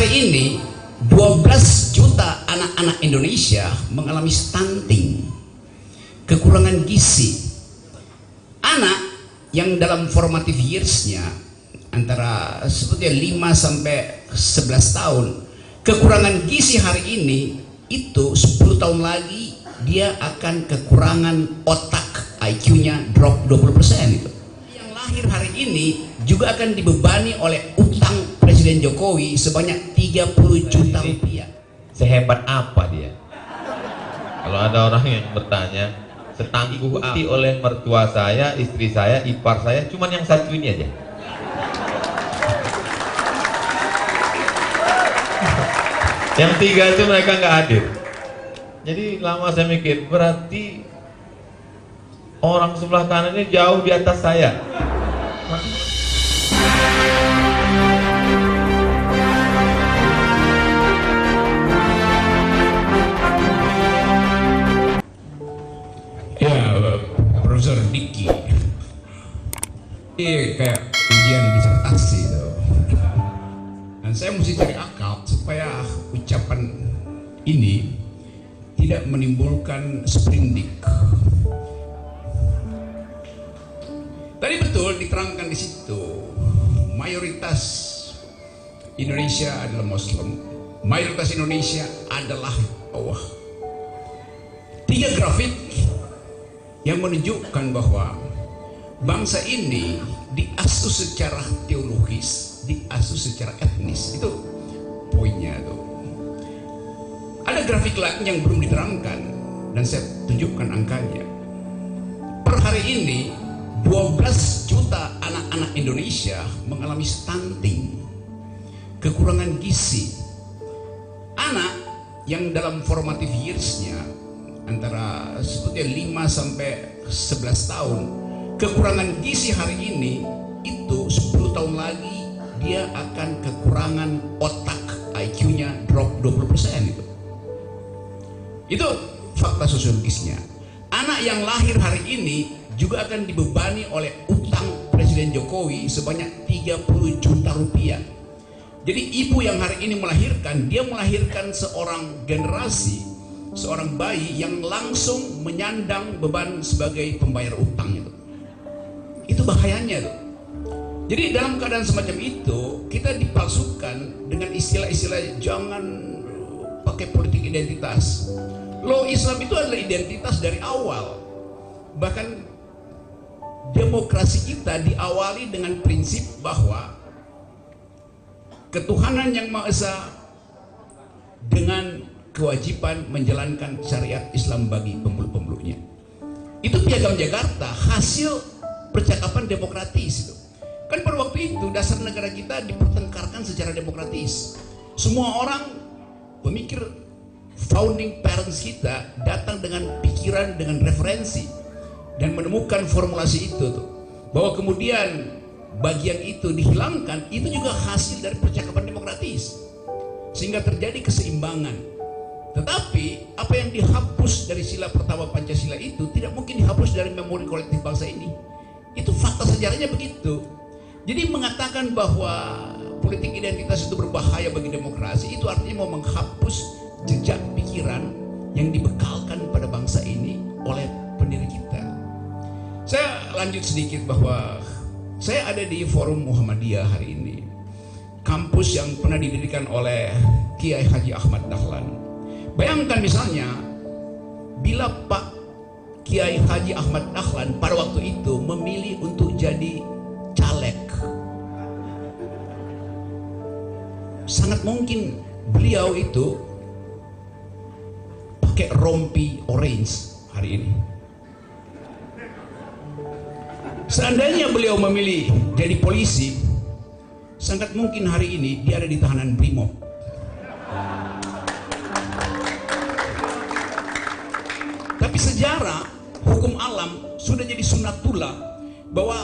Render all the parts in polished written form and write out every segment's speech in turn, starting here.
hari ini 12 juta anak-anak Indonesia mengalami stunting, kekurangan gizi. Anak yang dalam formative years-nya antara sebetulnya 5 sampai 11 tahun, kekurangan gizi hari ini itu 10 tahun lagi dia akan kekurangan otak, IQ-nya drop 20% itu. Yang lahir hari ini juga akan dibebani oleh utang Presiden Jokowi sebanyak 30 juta rupiah. Sehebat apa dia? Kalau ada orang yang bertanya, setangguh oleh mertua saya, istri saya, ipar saya, cuman yang satu ini aja. Yang tiga itu mereka nggak hadir. Jadi lama saya mikir, berarti orang sebelah kanan ini jauh di atas saya. Ya, Profesor Diki, ini kayak ujian disertasi itu. Dan saya mesti cari akal supaya ucapan ini tidak menimbulkan sprindik. Tadi betul diterangkan di situ, mayoritas Indonesia adalah Muslim, mayoritas Indonesia adalah Allah. 3 grafik yang menunjukkan bahwa bangsa ini diasuh secara teologis, diasuh secara etnis. Itu poinnya tuh. Ada grafik lain yang belum diterangkan dan saya tunjukkan angkanya. Per hari ini 12 juta anak-anak Indonesia mengalami stunting, kekurangan gizi. Anak yang dalam formative years-nya antara sebetulnya 5 sampai 11 tahun, kekurangan gizi hari ini itu 10 tahun lagi dia akan kekurangan otak, IQ-nya drop 20% itu. Itu fakta sosiologisnya. Anak yang lahir hari ini juga akan dibebani oleh utang Presiden Jokowi sebanyak 30 juta rupiah. Jadi ibu yang hari ini melahirkan, dia melahirkan seorang generasi, seorang bayi yang langsung menyandang beban sebagai pembayar utang itu. Itu bahayanya tuh. Jadi dalam keadaan semacam itu kita dipalsukan dengan istilah-istilah jangan pakai politik identitas. Loh, Islam itu adalah identitas dari awal. Bahkan demokrasi kita diawali dengan prinsip bahwa ketuhanan yang Maha Esa dengan kewajiban menjalankan syariat Islam bagi pemeluk-pemeluknya. Itu Piagam Jakarta, hasil percakapan demokratis itu. Kan pada waktu itu dasar negara kita dipertengkarkan secara demokratis. Semua orang pemikir founding parents kita datang dengan pikiran, dengan referensi dan menemukan formulasi itu tuh. Bahwa kemudian bagian itu dihilangkan, itu juga hasil dari percakapan demokratis. Sehingga terjadi keseimbangan. Tetapi apa yang dihapus dari sila pertama Pancasila itu tidak mungkin dihapus dari memori kolektif bangsa ini. Itu fakta sejarahnya begitu. Jadi mengatakan bahwa politik identitas itu berbahaya bagi demokrasi, itu artinya mau menghapus jejak pikiran yang dibekalkan pada bangsa ini oleh pendiri kita. Saya lanjut sedikit bahwa saya ada di Forum Muhammadiyah hari ini, kampus yang pernah didirikan oleh Kiai Haji Ahmad Dahlan. Bayangkan misalnya bila Pak Kiai Haji Ahmad Dahlan pada waktu itu memilih untuk jadi caleg, sangat mungkin beliau itu pakai rompi orange hari ini. Seandainya beliau memilih jadi polisi, sangat mungkin hari ini dia ada di tahanan Brimob. Tapi sejarah hukum alam sudah jadi sunnatullah bahwa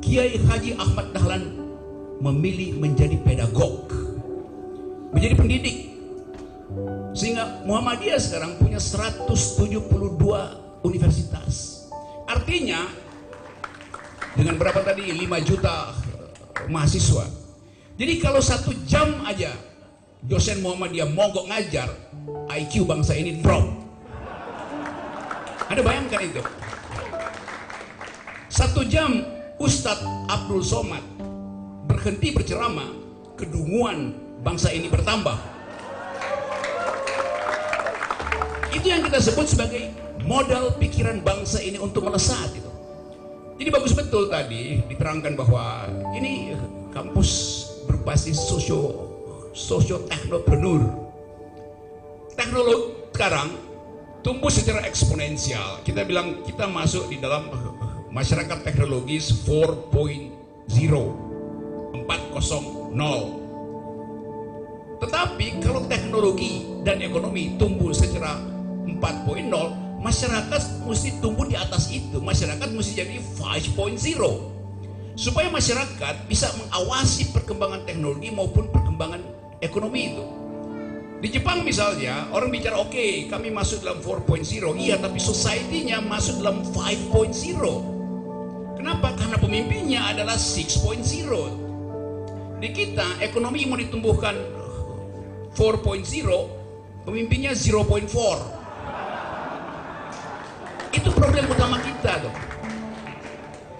Kiai Haji Ahmad Dahlan memilih menjadi pedagog, menjadi pendidik. Sehingga Muhammadiyah sekarang punya 172 universitas. Artinya dengan berapa tadi? 5 juta mahasiswa. Jadi kalau 1 jam aja dosen Muhammadiyah mogok ngajar, IQ bangsa ini drop. Anda bayangkan itu. 1 jam Ustadz Abdul Somad berhenti berceramah, kedunguan bangsa ini bertambah. Itu yang kita sebut sebagai modal pikiran bangsa ini untuk melesat itu. Jadi bagus betul tadi diterangkan bahwa ini kampus berbasis socio-teknopreneur. Teknologi sekarang tumbuh secara eksponensial. Kita bilang kita masuk di dalam masyarakat teknologis 4.0. Tetapi kalau teknologi dan ekonomi tumbuh secara 4.0, masyarakat mesti tumbuh di atas itu. Masyarakat mesti jadi 5.0 supaya masyarakat bisa mengawasi perkembangan teknologi maupun perkembangan ekonomi itu. Di Jepang misalnya orang bicara oke, kami masuk dalam 4.0, iya, tapi society-nya masuk dalam 5.0. Kenapa? Karena pemimpinnya adalah 6.0. Di kita ekonomi mau ditumbuhkan 4.0, pemimpinnya 0.4. Itu problem utama kita tuh.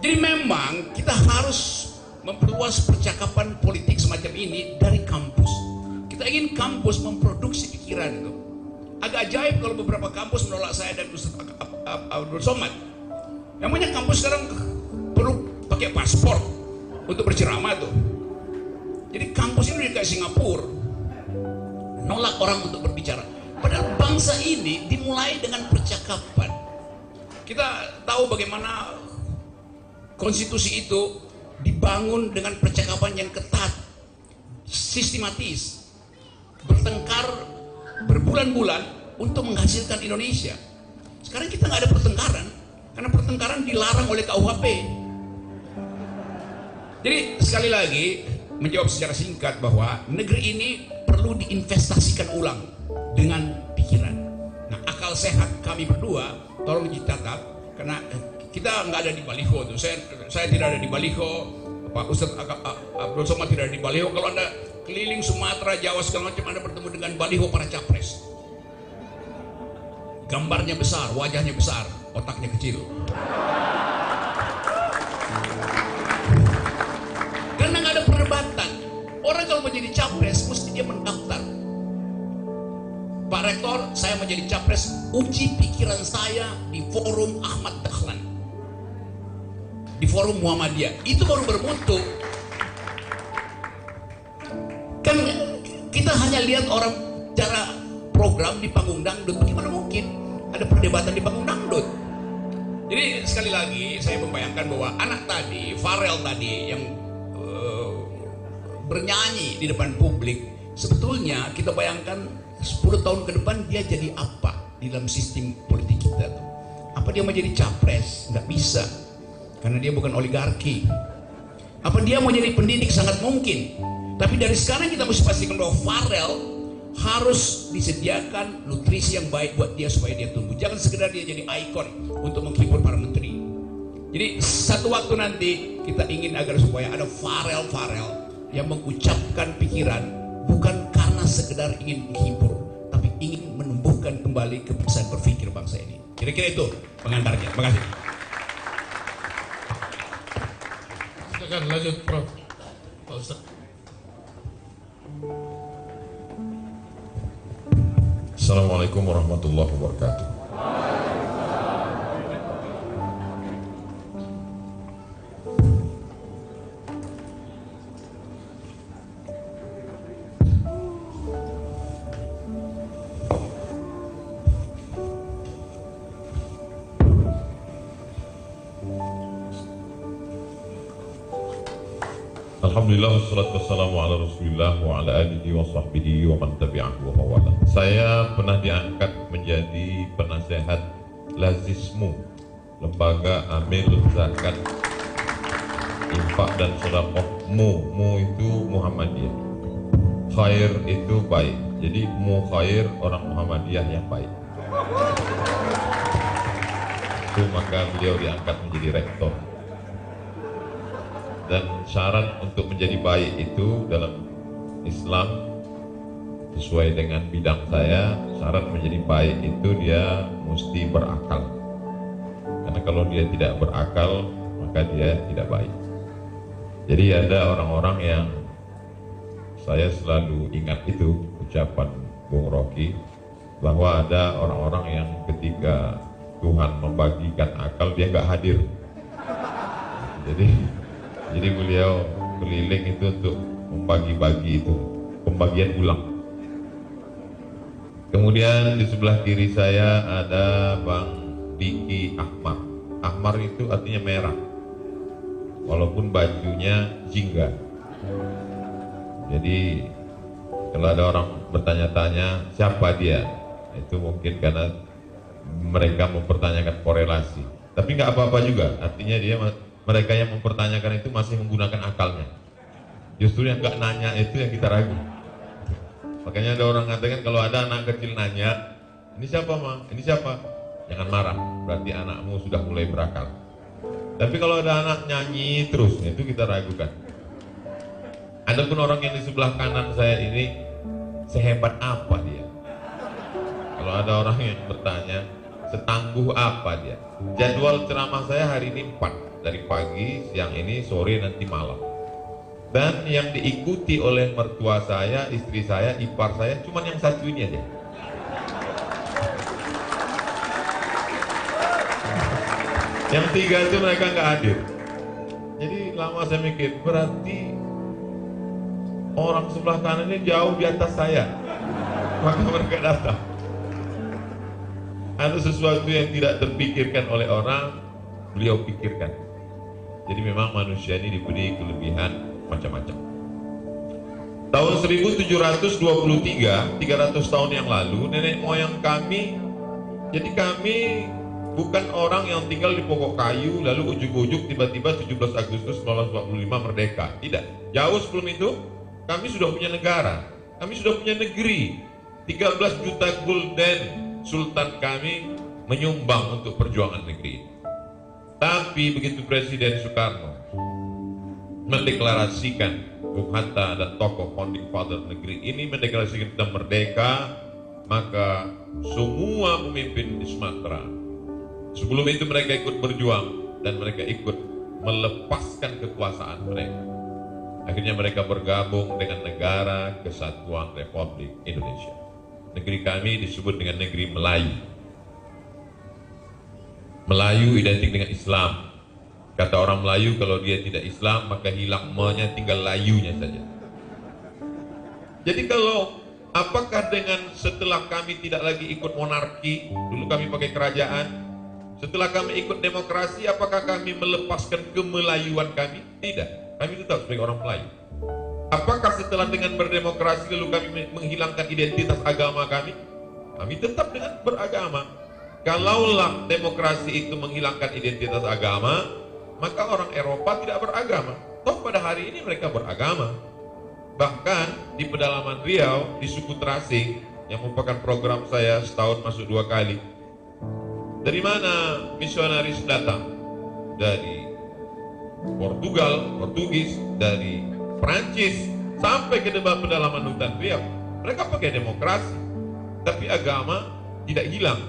Jadi memang kita harus memperluas percakapan politik semacam ini dari kampus. Kita ingin kampus memproduksi pikiran itu. Agak ajaib kalau beberapa kampus menolak saya dan Ustaz Abdul Somad. Namanya kampus sekarang perlu pakai paspor untuk berceramah tuh. Jadi kampus ini kayak Singapura, nolak orang untuk berbicara. Padahal bangsa ini dimulai dengan percakapan. Kita tahu bagaimana konstitusi itu dibangun dengan percakapan yang ketat, sistematis, bertengkar berbulan-bulan untuk menghasilkan Indonesia. Sekarang kita nggak ada pertengkaran, karena pertengkaran dilarang oleh KUHP. Jadi sekali lagi menjawab secara singkat bahwa negeri ini perlu diinvestasikan ulang dengan pikiran. Nah, akal sehat kami berdua tolong dicatat, karena kita nggak ada di baliho tuh. Saya tidak ada di baliho, Pak Ustadz Abdul Somad tidak ada di baliho. Kalau Anda keliling Sumatera, Jawa segala macam, Anda bertemu dengan baliho para capres. Gambarnya besar, wajahnya besar, otaknya kecil. Karena nggak ada perdebatan. Orang kalau menjadi capres mesti dia mendaftar. Pak Rektor, saya menjadi capres, uji pikiran saya di forum Ahmad Dahlan, di forum Muhammadiyah. Itu baru bermutu. Kan kita hanya lihat orang cara program di panggung dangdut. Bagaimana mungkin ada perdebatan di panggung dangdut? Jadi sekali lagi saya membayangkan bahwa anak tadi, Farel tadi yang bernyanyi di depan publik, sebetulnya kita bayangkan 10 tahun ke depan dia jadi apa di dalam sistem politik kita tuh? Apa dia mau jadi capres? Nggak bisa, karena dia bukan oligarki. Apa dia mau jadi pendidik? Sangat mungkin. Tapi dari sekarang kita mesti pastikan bahwa Farel harus disediakan nutrisi yang baik buat dia supaya dia tumbuh. Jangan sekedar dia jadi ikon untuk menghibur para menteri. Jadi satu waktu nanti kita ingin agar supaya ada Farel yang mengucapkan pikiran bukan karena sekedar ingin menghibur, tapi ingin menumbuhkan kembali kebiasaan berpikir bangsa ini. Kira-kira itu pengantarnya. Terima kasih. Silakan lanjut, Prof. Pak Ustaz. Assalamualaikum warahmatullahi wabarakatuh. Alhamdulillah wassalatu wassalamu ala rasulillah wa ala alihi wa sahbihi wa man tabi'ahu wa mawala. Saya pernah diangkat menjadi penasehat Lazismu, Lembaga Amil Zakat Infak dan Sedekah. Mu itu Muhammadiyah, khair itu baik. Jadi mu khair, orang Muhammadiyah yang baik. Itu maka beliau diangkat menjadi rektor. Dan syarat untuk menjadi baik itu dalam Islam sesuai dengan bidang saya, syarat menjadi baik itu dia mesti berakal. Karena kalau dia tidak berakal, maka dia tidak baik. Jadi ada orang-orang yang saya selalu ingat itu ucapan Bung Rocky, bahwa ada orang-orang yang ketika Tuhan membagikan akal dia nggak hadir. Jadi beliau keliling itu untuk membagi-bagi itu, pembagian ulang. Kemudian di sebelah kiri saya ada Bang Diki Ahmad. Ahmar itu artinya merah, walaupun bajunya jingga. Jadi kalau ada orang bertanya-tanya siapa dia, itu mungkin karena mereka mempertanyakan korelasi. Tapi nggak apa-apa juga, artinya mereka yang mempertanyakan itu masih menggunakan akalnya. Justru yang nggak nanya itu yang kita ragu. Makanya ada orang mengatakan kalau ada anak kecil nanya, ini siapa Ma? Ini siapa? Jangan marah, berarti anakmu sudah mulai berakal. Tapi kalau ada anak nyanyi terus, itu kita ragukan. Adapun orang yang di sebelah kanan saya ini, sehebat apa dia? Kalau ada orang yang bertanya, setangguh apa dia? Jadwal ceramah saya hari ini 4, dari pagi, siang ini, sore, nanti malam. Dan yang diikuti oleh mertua saya, istri saya, ipar saya, cuman yang satu ini aja. Yang 3 itu mereka nggak hadir. Jadi lama saya mikir, berarti orang sebelah kanan ini jauh di atas saya. Maka mereka datang. Ada sesuatu yang tidak terpikirkan oleh orang, beliau pikirkan. Jadi memang manusia ini diberi kelebihan macam-macam. Tahun 1723, 300 tahun yang lalu, nenek moyang kami, jadi kami bukan orang yang tinggal di pokok kayu, lalu ujuk-ujuk tiba-tiba 17 Agustus 1945 merdeka. Tidak, jauh sebelum itu, kami sudah punya negara, kami sudah punya negeri. 13 juta gulden Sultan kami menyumbang untuk perjuangan negeri. Tapi begitu Presiden Soekarno mendeklarasikan, Bung Hatta dan tokoh founding father negeri ini mendeklarasikan kita merdeka, maka semua pemimpin di Sumatera, sebelum itu mereka ikut berjuang dan mereka ikut melepaskan kekuasaan mereka. Akhirnya mereka bergabung dengan Negara Kesatuan Republik Indonesia. Negeri kami disebut dengan negeri Melayu. Melayu identik dengan Islam. Kata orang Melayu, kalau dia tidak Islam maka hilang me-nya, tinggal layunya saja. Jadi kalau apakah dengan setelah kami tidak lagi ikut monarki, dulu kami pakai kerajaan, setelah kami ikut demokrasi, apakah kami melepaskan kemelayuan kami? Tidak, kami tetap sebagai orang Melayu. Apakah setelah dengan berdemokrasi lalu kami menghilangkan identitas agama kami? Kami tetap dengan beragama. Kalaulah demokrasi itu menghilangkan identitas agama, maka orang Eropa tidak beragama. Toh pada hari ini mereka beragama. Bahkan di pedalaman Riau, di suku Terasing, yang merupakan program saya setahun masuk 2 kali. Dari mana misionaris datang? Dari Portugal, Portugis, dari Perancis, sampai ke pedalaman hutan Riau. Mereka pakai demokrasi, tapi agama tidak hilang.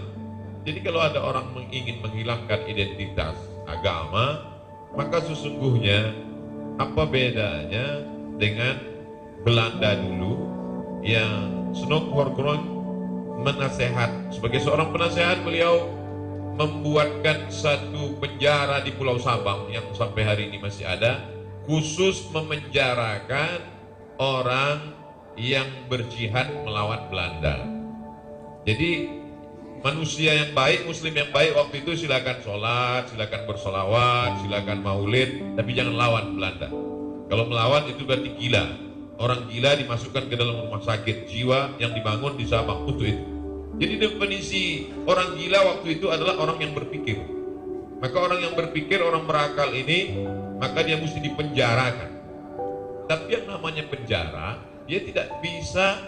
Jadi kalau ada orang ingin menghilangkan identitas agama, maka sesungguhnya apa bedanya dengan Belanda dulu yang Snoeck-Oorkongen menasehat, sebagai seorang penasehat beliau membuatkan satu penjara di Pulau Sabang yang sampai hari ini masih ada, khusus memenjarakan orang yang berjihad melawan Belanda. Jadi manusia yang baik, muslim yang baik waktu itu silakan sholat, silakan bersolawat, silakan maulid, tapi jangan lawan Belanda. Kalau melawan itu berarti gila. Orang gila dimasukkan ke dalam rumah sakit jiwa yang dibangun di Sabang untuk itu. Jadi definisi orang gila waktu itu adalah orang yang berpikir. Maka orang yang berpikir, orang berakal ini, maka dia mesti dipenjarakan. Tapi yang namanya penjara, dia tidak bisa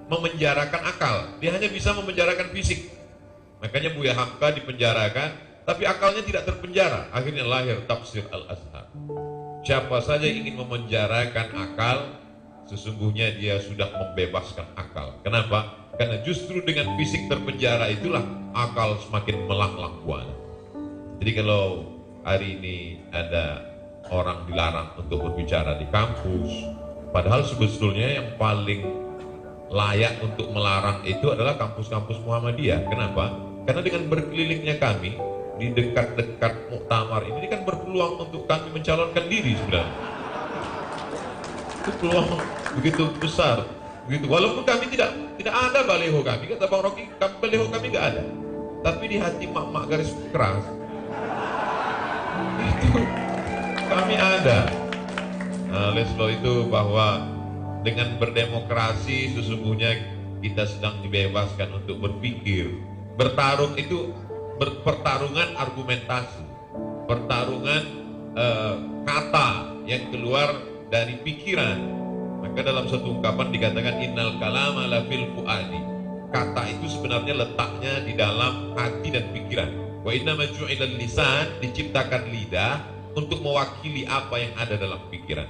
memenjarakan akal, dia hanya bisa memenjarakan fisik. Makanya Buya Hamka dipenjarakan, tapi akalnya tidak terpenjara. Akhirnya lahir tafsir Al-Azhar. Siapa saja ingin memenjarakan akal, sesungguhnya dia sudah membebaskan akal. Kenapa? Karena justru dengan fisik terpenjara itulah akal semakin melanglang buana. Jadi kalau hari ini ada orang dilarang untuk berbicara di kampus, padahal sebetulnya yang paling layak untuk melarang itu adalah kampus-kampus Muhammadiyah. Kenapa? Karena dengan berkelilingnya kami di dekat-dekat muktamar ini kan berpeluang untuk kami mencalonkan diri sebenarnya. Itu peluang begitu besar, begitu. Walaupun kami tidak ada baliho kami, kata Bang Rocky, baliho kami nggak ada. Tapi di hati mak-mak garis keras itu kami ada. Nah, oleh sebab itu bahwa dengan berdemokrasi sesungguhnya kita sedang dibebaskan untuk berpikir. Bertarung itu pertarungan argumentasi, pertarungan kata yang keluar dari pikiran. Maka dalam satu ungkapan dikatakan innal kalama la fil fuadi. Kata itu sebenarnya letaknya di dalam hati dan pikiran. Wa inna ju'ilal lisan, diciptakan lidah untuk mewakili apa yang ada dalam pikiran.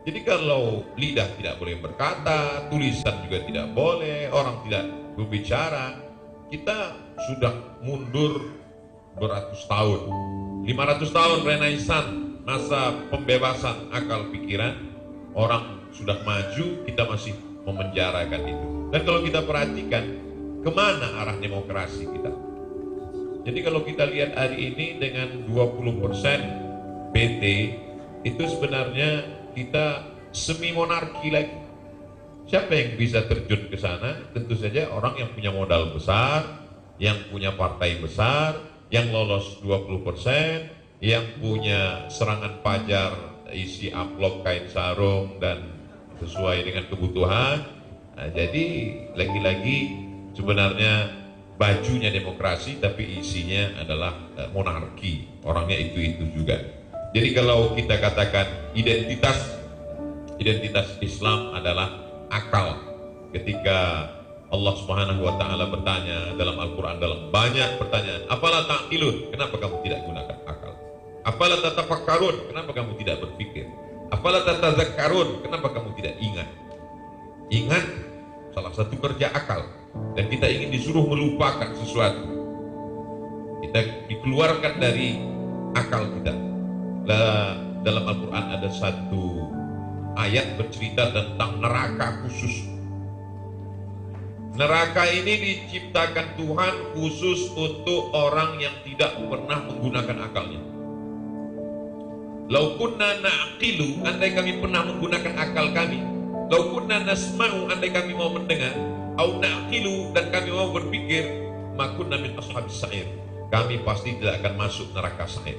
Jadi kalau lidah tidak boleh berkata, tulisan juga tidak boleh, orang tidak berbicara, kita sudah mundur beratus tahun. 500 tahun Renaissance, masa pembebasan akal pikiran, orang sudah maju, kita masih memenjarakan itu. Dan kalau kita perhatikan, kemana arah demokrasi kita? Jadi kalau kita lihat hari ini dengan 20% PT, itu sebenarnya kita semi monarki lagi. Siapa yang bisa terjun ke sana? Tentu saja orang yang punya modal besar, yang punya partai besar, yang lolos 20%, yang punya serangan pajar isi amplop kain sarung dan sesuai dengan kebutuhan. Nah, jadi lagi-lagi sebenarnya bajunya demokrasi tapi isinya adalah monarki, orangnya itu juga. Jadi kalau kita katakan identitas Islam adalah akal, ketika Allah Subhanahu wa taala bertanya dalam Al-Qur'an, dalam banyak pertanyaan, "Afala ta'qilun?" Kenapa kamu tidak gunakan akal? "Afala tatafakkarun?" Kenapa kamu tidak berpikir? "Afala tatadzakkarun?" Kenapa kamu tidak ingat? Ingat salah satu kerja akal, dan kita ingin disuruh melupakan sesuatu. Kita dikeluarkan dari akal kita. Dalam Al-Qur'an ada satu ayat bercerita tentang neraka khusus. Neraka ini diciptakan Tuhan khusus untuk orang yang tidak pernah menggunakan akalnya. Lau kunna na'qilu, andai kami pernah menggunakan akal kami. Lau kunna nasma'u, andai kami mau mendengar. Au na'qilu, dan kami mau berpikir. Makunna min ashabis sa'ir, kami pasti tidak akan masuk neraka sa'ir.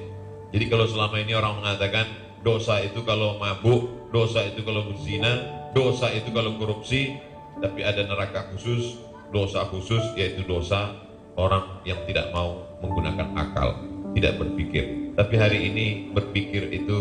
Jadi kalau selama ini orang mengatakan dosa itu kalau mabuk, dosa itu kalau berzina, dosa itu kalau korupsi, tapi ada neraka khusus, dosa khusus, yaitu dosa orang yang tidak mau menggunakan akal, tidak berpikir. Tapi hari ini berpikir itu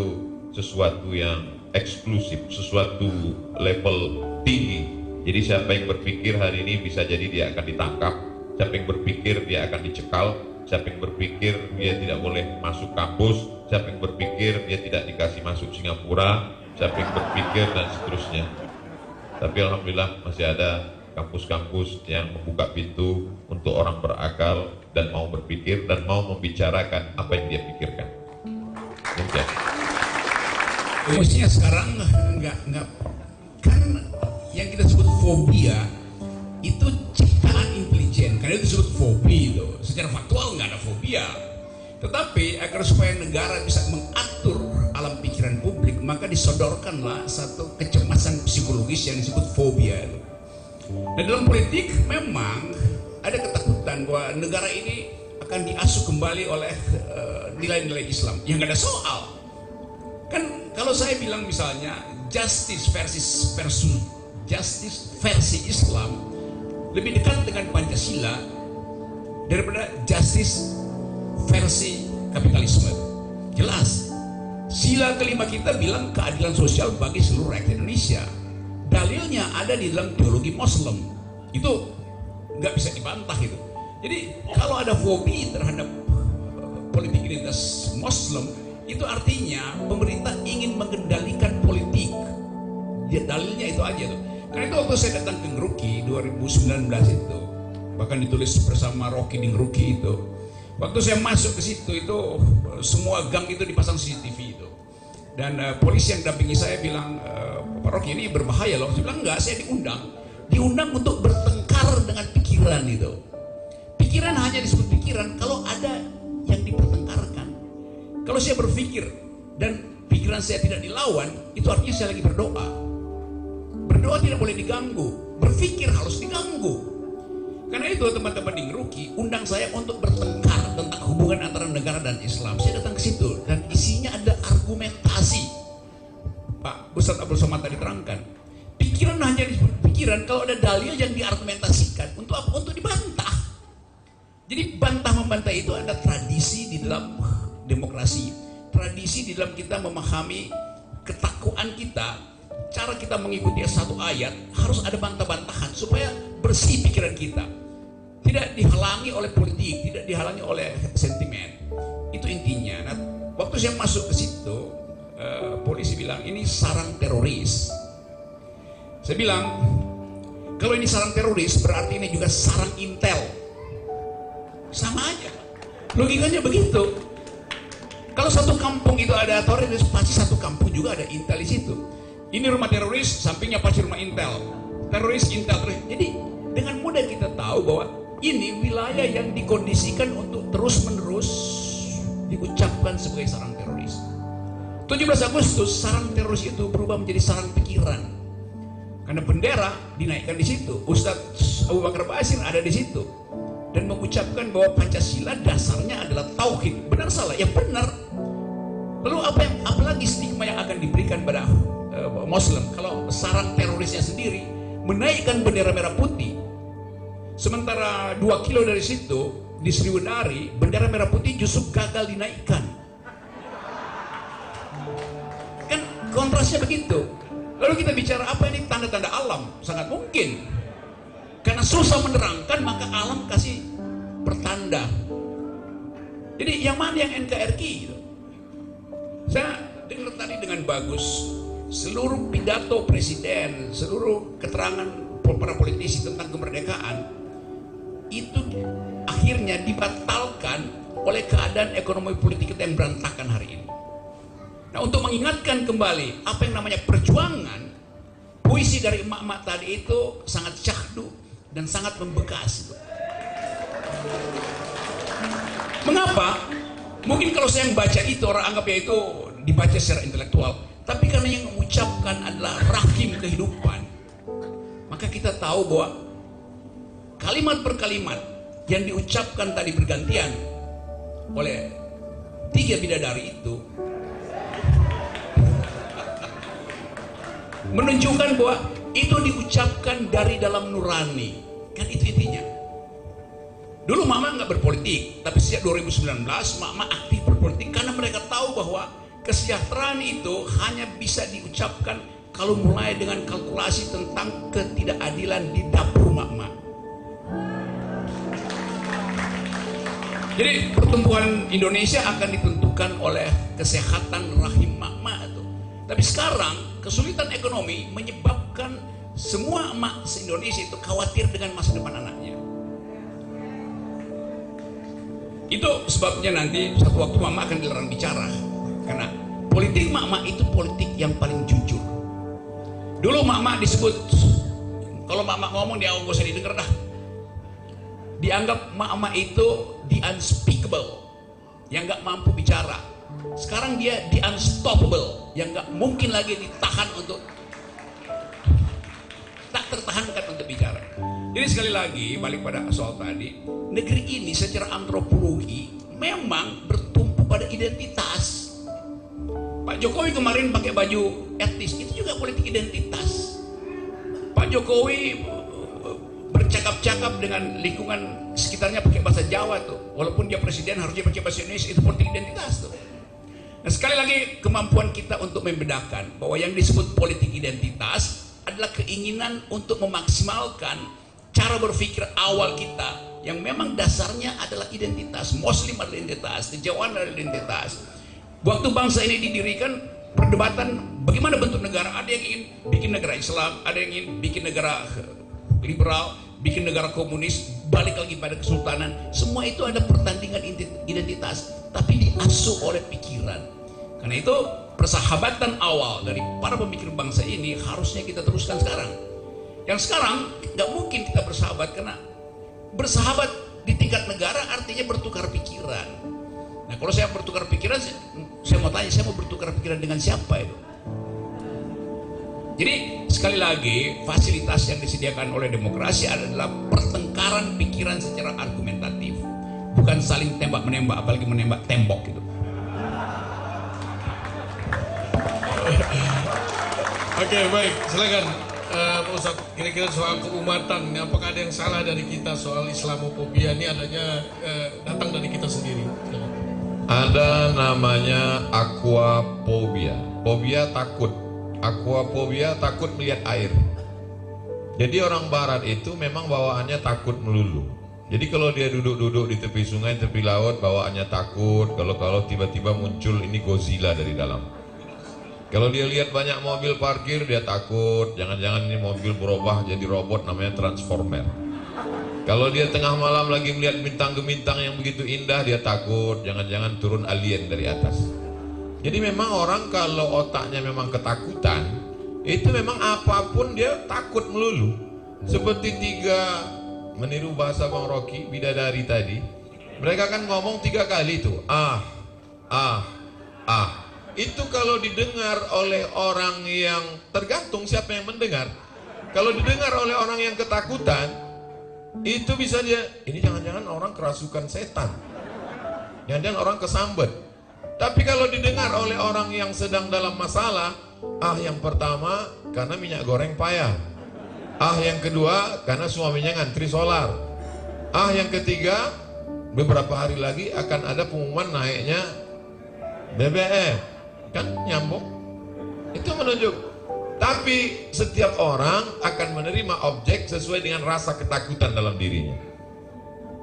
sesuatu yang eksklusif, sesuatu level tinggi. Jadi siapa yang berpikir hari ini bisa jadi dia akan ditangkap, siapa yang berpikir dia akan dicekal, siapa yang berpikir dia tidak boleh masuk kampus, siapa yang berpikir dia tidak dikasih masuk Singapura, siapa yang berpikir, dan seterusnya. Tapi alhamdulillah masih ada kampus-kampus yang membuka pintu untuk orang berakal dan mau berpikir dan mau membicarakan apa yang dia pikirkan. Mungkin. Mestinya sekarang nggak kan yang kita sebut fobia itu ciptaan intelijen, karena itu disebut fobia itu. Secara faktual nggak ada fobia, tetapi agar supaya negara bisa mengatur alam pikiran publik, maka disodorkanlah satu kecemasan psikologis yang disebut fobia itu. Nah, dalam politik memang ada ketakutan bahwa negara ini akan diasuh kembali oleh nilai-nilai Islam. Yang nggak ada soal. Kan kalau saya bilang misalnya justice versi Islam lebih dekat dengan Pancasila daripada justice versi kapitalisme. Jelas. Sila kelima kita bilang keadilan sosial bagi seluruh rakyat Indonesia. Dalilnya ada di dalam teologi Muslim. Itu nggak bisa dibantah itu. Jadi kalau ada fobi terhadap politik identitas Muslim, itu artinya pemerintah ingin mengendalikan politik, dia dalilnya itu aja tuh. Karena itu waktu saya datang ke Ngeruki 2019 itu, bahkan ditulis bersama Rocky di Ngeruki itu. Waktu saya masuk ke situ itu semua gang itu dipasang CCTV itu. Dan polisi yang dampingi saya bilang, Pak Rocky ini berbahaya loh. Saya bilang enggak, saya diundang untuk bertengkar dengan pikiran itu. Pikiran hanya disebut pikiran kalau ada yang dipertengkarkan. Kalau saya berpikir dan pikiran saya tidak dilawan, itu artinya saya lagi berdoa. Berdoa tidak boleh diganggu, berpikir harus diganggu. Karena itu teman-teman di Ngeruki undang saya untuk bertengkar tentang hubungan antara negara dan Islam. Saya datang ke situ dan isinya ada argumentasi. Pak Ustadz Abdul Somad tadi terangkan, pikiran hanya disebut pikiran kalau ada dalil yang diargumentasikan. Untuk apa? Untuk dibantah. Jadi bantah-membantah itu ada tradisi di dalam demokrasi, tradisi di dalam kita memahami ketakwaan kita, cara kita mengikuti satu ayat harus ada bantah-bantahan supaya bersih pikiran kita, tidak dihalangi oleh politik, tidak dihalangi oleh sentimen. Itu intinya. Nah, waktu saya masuk ke situ, polisi bilang ini sarang teroris. Saya bilang kalau ini sarang teroris berarti ini juga sarang intel. Sama aja, logikanya begitu. Kalau satu kampung itu ada teroris, pasti satu kampung juga ada intel di situ. Ini rumah teroris, sampingnya pasti rumah intel. Teroris, intel, terus. Jadi dengan mudah kita tahu bahwa ini wilayah yang dikondisikan untuk terus-menerus diucapkan sebagai sarang teroris. 17 Agustus sarang teroris itu berubah menjadi sarang pikiran. Karena bendera dinaikkan di situ. Ustadz Abu Bakar Basir ada di situ. Dan mengucapkan bahwa Pancasila dasarnya adalah tauhid. Benar salah? Ya benar. Lalu apalagi stigma yang akan diberikan pada Muslim kalau sarang terorisnya sendiri menaikkan bendera merah putih, sementara 2 kilo dari situ di Sriwedari bendera merah putih justru gagal dinaikkan. Kan kontrasnya begitu. Lalu kita bicara apa ini tanda-tanda alam? Sangat mungkin karena susah menerangkan maka alam kasih pertanda. Jadi yang mana yang NKRI gitu? Saya dengar tadi dengan bagus seluruh pidato presiden, seluruh keterangan para politisi tentang kemerdekaan itu akhirnya dibatalkan oleh keadaan ekonomi politik kita yang berantakan hari ini. Nah, untuk mengingatkan kembali apa yang namanya perjuangan, puisi dari emak-emak tadi itu sangat syahdu dan sangat membekas. Mengapa? Mungkin kalau saya yang baca itu orang anggap ya itu dibaca secara intelektual, tapi karena yang mengucapkan adalah rahim kehidupan, maka kita tahu bahwa kalimat per kalimat yang diucapkan tadi bergantian oleh 3 bidadari itu menunjukkan bahwa itu diucapkan dari dalam nurani. Kan itu intinya. Dulu mama nggak berpolitik, tapi sejak 2019 mama aktif berpolitik karena mereka tahu bahwa kesejahteraan itu hanya bisa diucapkan kalau mulai dengan kalkulasi tentang ketidakadilan di dapur mama. Jadi pertumbuhan Indonesia akan ditentukan oleh kesehatan rahim mama itu. Tapi sekarang kesulitan ekonomi menyebabkan semua emak se-Indonesia itu khawatir dengan masa depan anaknya. Itu sebabnya nanti satu waktu mama akan dilarang bicara. Karena politik mama itu politik yang paling jujur. Dulu mama disebut, kalau mama ngomong dia nggak usah didengar dah. Dianggap mama itu the unspeakable, yang nggak mampu bicara. Sekarang dia the unstoppable, yang nggak mungkin lagi ditahan untuk tak tertahankan untuk bicara. Jadi sekali lagi balik pada soal tadi, negeri ini secara antropologi memang bertumpu pada identitas. Pak Jokowi kemarin pakai baju etnis, itu juga politik identitas. Pak Jokowi bercakap-cakap dengan lingkungan sekitarnya pakai bahasa Jawa tuh, walaupun dia presiden harusnya pakai bahasa Indonesia, itu politik identitas tuh. Nah, sekali lagi kemampuan kita untuk membedakan bahwa yang disebut politik identitas adalah keinginan untuk memaksimalkan cara berpikir awal kita yang memang dasarnya adalah identitas. Muslim adalah identitas, kejauhan adalah identitas. Waktu bangsa ini didirikan perdebatan bagaimana bentuk negara. Ada yang ingin bikin negara Islam, ada yang ingin bikin negara liberal, bikin negara komunis, balik lagi pada kesultanan. Semua itu ada pertandingan identitas, tapi diasuh oleh pikiran. Karena itu persahabatan awal dari para pemikir bangsa ini harusnya kita teruskan sekarang. Yang sekarang nggak mungkin kita bersahabat, karena bersahabat di tingkat negara artinya bertukar pikiran. Nah, kalau saya bertukar pikiran, saya mau tanya, saya mau bertukar pikiran dengan siapa itu? Jadi sekali lagi, fasilitas yang disediakan oleh demokrasi adalah pertengkaran pikiran secara argumentatif, bukan saling tembak-menembak, apalagi menembak tembok gitu. Oke, baik, silakan Pak Ustadz. Kira-kira soal keumatan, apakah ada yang salah dari kita soal Islamophobia ini? Adanya datang dari kita sendiri. Silakan. Ada namanya aquaphobia. Fobia takut. Aquaphobia takut melihat air. Jadi orang barat itu memang bawaannya takut melulu. Jadi kalau dia duduk-duduk di tepi sungai, tepi laut, bawaannya takut. Kalau tiba-tiba muncul ini Godzilla dari dalam. Kalau dia lihat banyak mobil parkir, dia takut. Jangan-jangan ini mobil berubah jadi robot namanya Transformer. Kalau dia tengah malam lagi melihat bintang-bintang yang begitu indah, dia takut. Jangan-jangan turun alien dari atas. Jadi memang orang kalau otaknya memang ketakutan, itu memang apapun dia takut melulu. Seperti meniru bahasa Bang Rocky, bidadari tadi. Mereka kan ngomong 3 kali itu. Itu kalau didengar oleh orang yang tergantung siapa yang mendengar. Kalau didengar oleh orang yang ketakutan, itu bisa dia, ini jangan-jangan orang kerasukan setan, jangan-jangan orang kesambet. Tapi kalau didengar oleh orang yang sedang dalam masalah, yang pertama karena minyak goreng payah, yang kedua karena suaminya ngantri solar, yang ketiga beberapa hari lagi akan ada pengumuman naiknya BBM. Kan nyambung, itu menunjuk. Tapi setiap orang akan menerima objek sesuai dengan rasa ketakutan dalam dirinya.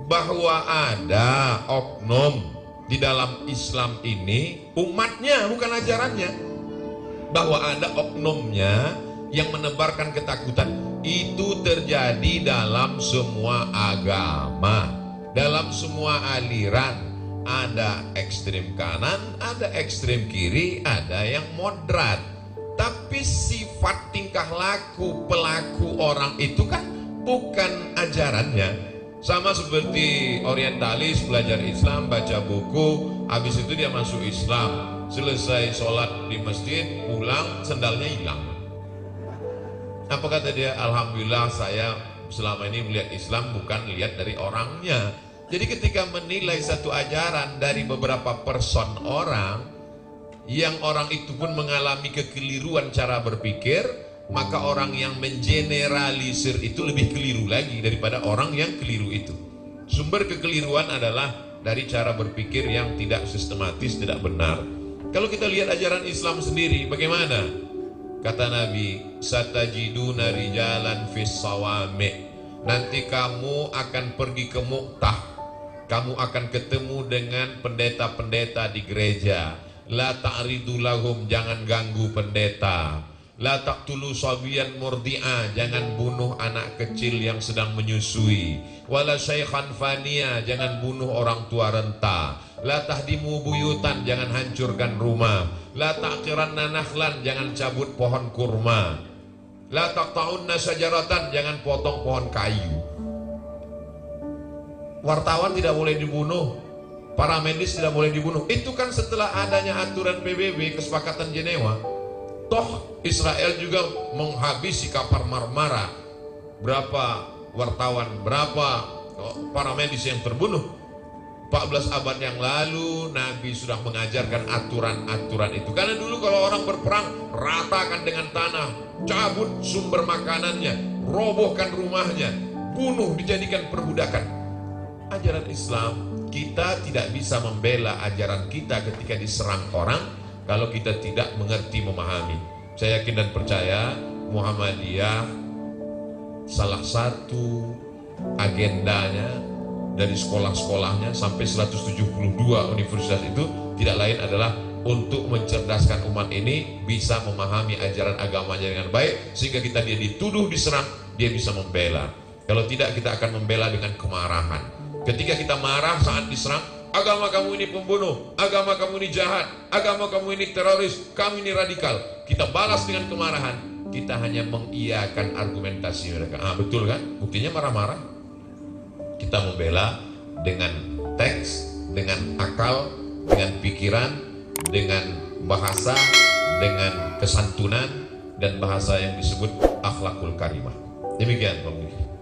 Bahwa ada oknum di dalam Islam ini, umatnya bukan ajarannya, bahwa ada oknumnya yang menebarkan ketakutan, itu terjadi dalam semua agama, dalam semua aliran. Ada ekstrem kanan, ada ekstrem kiri, ada yang moderat. Tapi sifat tingkah laku pelaku orang itu kan bukan ajarannya. Sama seperti orientalis belajar Islam, baca buku, habis itu dia masuk Islam, selesai sholat di masjid, pulang sendalnya hilang. Apa kata dia? Alhamdulillah saya selama ini melihat Islam bukan lihat dari orangnya. Jadi ketika menilai satu ajaran dari beberapa person orang, yang orang itu pun mengalami kekeliruan cara berpikir, maka orang yang mengeneralisir itu lebih keliru lagi daripada orang yang keliru itu. Sumber kekeliruan adalah dari cara berpikir yang tidak sistematis, tidak benar. Kalau kita lihat ajaran Islam sendiri, bagaimana? Kata Nabi, satajiduna rijalan fis sawami'. Nanti kamu akan pergi ke Mu'tah. Kamu akan ketemu dengan pendeta-pendeta di gereja. La ta'ridu lahum, jangan ganggu pendeta. La taqtulu sabiyan murdi'a, jangan bunuh anak kecil yang sedang menyusui. Wala syaikhan faniya, jangan bunuh orang tua renta. La tahdimu buyutan, jangan hancurkan rumah. La taqiranna nakhlan, jangan cabut pohon kurma. La taqta'unna syajaratan, jangan potong pohon kayu. Wartawan tidak boleh dibunuh, para medis tidak boleh dibunuh. Itu kan setelah adanya aturan PBB, kesepakatan Jenewa. Toh Israel juga menghabisi kapal Marmara. Berapa wartawan, berapa para medis yang terbunuh. 14 abad yang lalu Nabi sudah mengajarkan aturan-aturan itu. Karena dulu kalau orang berperang, ratakan dengan tanah, cabut sumber makanannya, robohkan rumahnya, bunuh, dijadikan perbudakan. Ajaran Islam, kita tidak bisa membela ajaran kita ketika diserang orang kalau kita tidak mengerti, memahami. Saya yakin dan percaya Muhammadiyah salah satu agendanya dari sekolah-sekolahnya sampai 172 universitas itu tidak lain adalah untuk mencerdaskan umat ini bisa memahami ajaran agamanya dengan baik, sehingga dia dituduh, diserang, dia bisa membela. Kalau tidak, kita akan membela dengan kemarahan. Ketika kita marah saat diserang, agama kamu ini pembunuh, agama kamu ini jahat, agama kamu ini teroris, kamu ini radikal, kita balas dengan kemarahan, kita hanya mengiyakan argumentasi mereka. Betul kan? Buktinya marah-marah. Kita membela dengan teks, dengan akal, dengan pikiran, dengan bahasa, dengan kesantunan, dan bahasa yang disebut akhlakul karimah. Demikian Pak Mufti.